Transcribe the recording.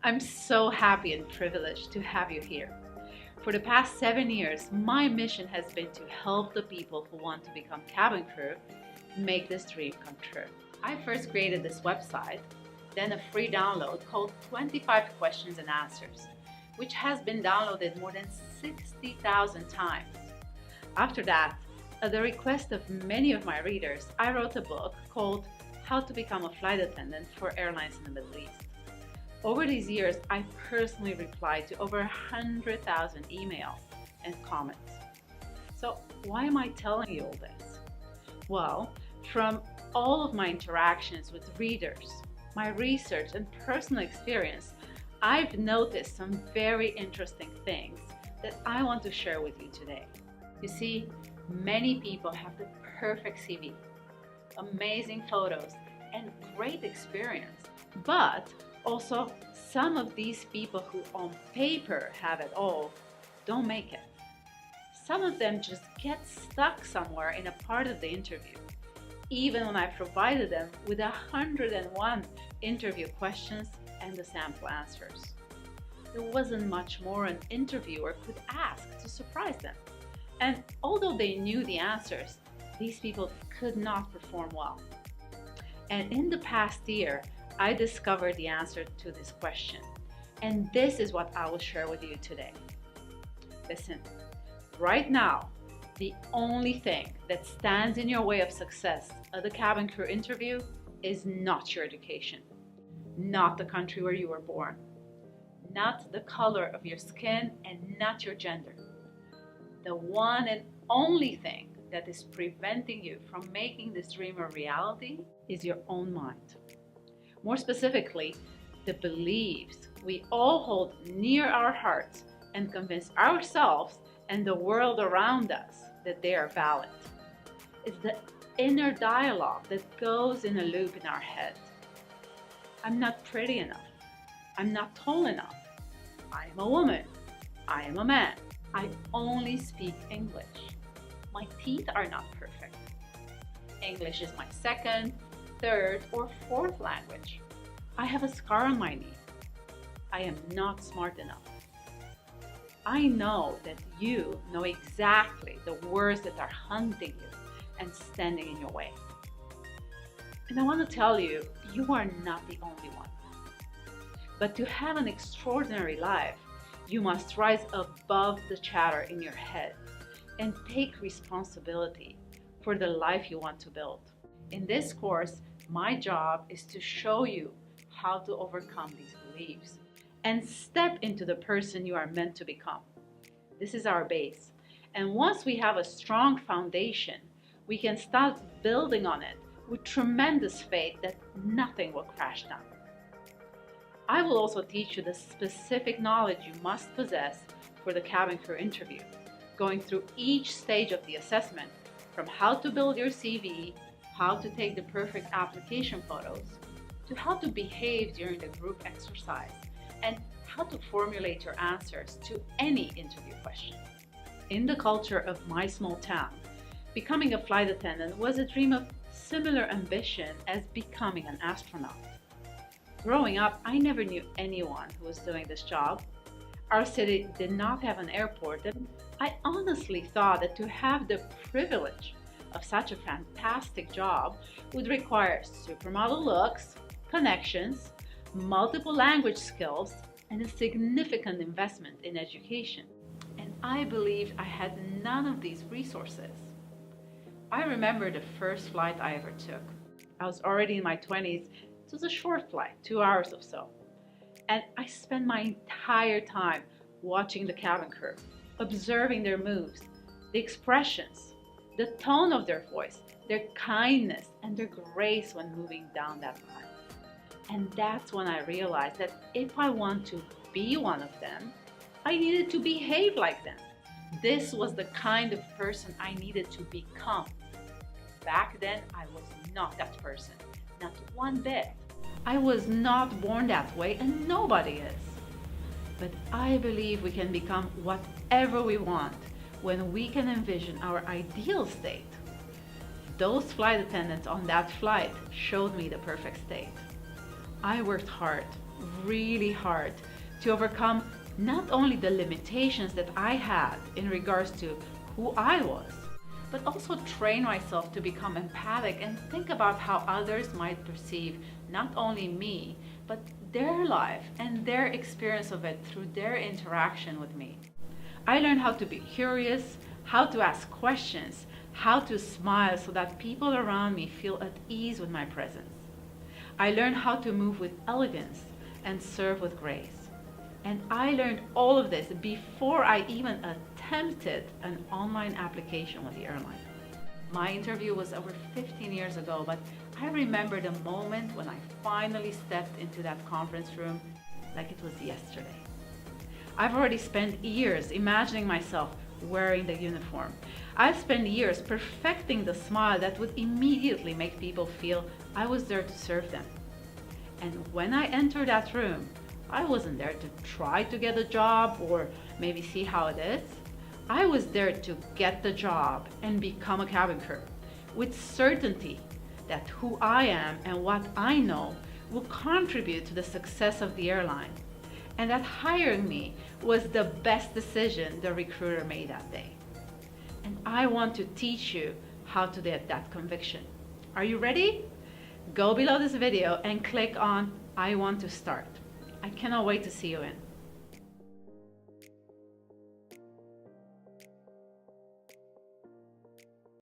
I'm so happy and privileged to have you here. For the past 7 years, my mission has been to help the people who want to become cabin crew make this dream come true. I first created this website, then a free download called 25 Questions and Answers, which has been downloaded more than 60,000 times. After that, at the request of many of my readers, I wrote a book called How to Become a Flight Attendant for Airlines in the Middle East. Over these years, I personally replied to over 100,000 emails and comments. So why am I telling you all this? Well, from all of my interactions with readers, my research and personal experience, I've noticed some very interesting things that I want to share with you today. You see, many people have the perfect CV, amazing photos, and great experience, but also, some of these people who on paper have it all don't make it. Some of them just get stuck somewhere in a part of the interview, even when I provided them with 101 interview questions and the sample answers. There wasn't much more an interviewer could ask to surprise them. And although they knew the answers, these people could not perform well. And in the past year, I discovered the answer to this question, and this is what I will share with you today. Listen, right now, the only thing that stands in your way of success at the cabin crew interview is not your education, not the country where you were born, not the color of your skin, and not your gender. The one and only thing that is preventing you from making this dream a reality is your own mind. More specifically, the beliefs we all hold near our hearts and convince ourselves and the world around us that they are valid. It's the inner dialogue that goes in a loop in our head. I'm not pretty enough. I'm not tall enough. I am a woman. I am a man. I only speak English. My teeth are not perfect. English is my second, third, or fourth language. I have a scar on my knee. I am not smart enough. I know that you know exactly the words that are hunting you and standing in your way. And I want to tell you, you are not the only one. But to have an extraordinary life, you must rise above the chatter in your head and take responsibility for the life you want to build. In this course, my job is to show you how to overcome these beliefs and step into the person you are meant to become. This is our base. And once we have a strong foundation, we can start building on it with tremendous faith that nothing will crash down. I will also teach you the specific knowledge you must possess for the cabin crew interview, going through each stage of the assessment, from how to build your CV, how to take the perfect application photos, to how to behave during the group exercise, and how to formulate your answers to any interview question. In the culture of my small town, becoming a flight attendant was a dream of similar ambition as becoming an astronaut. Growing up, I never knew anyone who was doing this job. Our city did not have an airport, and I honestly thought that to have the privilege of such a fantastic job would require supermodel looks, connections, multiple language skills, and a significant investment in education. And I believed I had none of these resources. I remember the first flight I ever took. I was already in my 20s. It was a short flight, 2 hours or so. And I spent my entire time watching the cabin crew, observing their moves, the expressions, the tone of their voice, their kindness, and their grace when moving down that line. And that's when I realized that if I want to be one of them, I needed to behave like them. This was the kind of person I needed to become. Back then, I was not that person, not one bit. I was not born that way, and nobody is. But I believe we can become whatever we want when we can envision our ideal state. Those flight attendants on that flight showed me the perfect state. I worked hard, really hard to overcome not only the limitations that I had in regards to who I was, but also train myself to become empathic and think about how others might perceive not only me, but their life and their experience of it through their interaction with me. I learned how to be curious, how to ask questions, how to smile so that people around me feel at ease with my presence. I learned how to move with elegance and serve with grace. And I learned all of this before I even attempted an online application with the airline. My interview was over 15 years ago, but I remember the moment when I finally stepped into that conference room like it was yesterday. I've already spent years imagining myself wearing the uniform. I've spent years perfecting the smile that would immediately make people feel I was there to serve them. And when I entered that room, I wasn't there to try to get a job or maybe see how it is. I was there to get the job and become a cabin crew with certainty that who I am and what I know will contribute to the success of the airline, and that hiring me was the best decision the recruiter made that day. And I want to teach you how to get that conviction. Are you ready? Go below this video and click on I want to start. I cannot wait to see you in.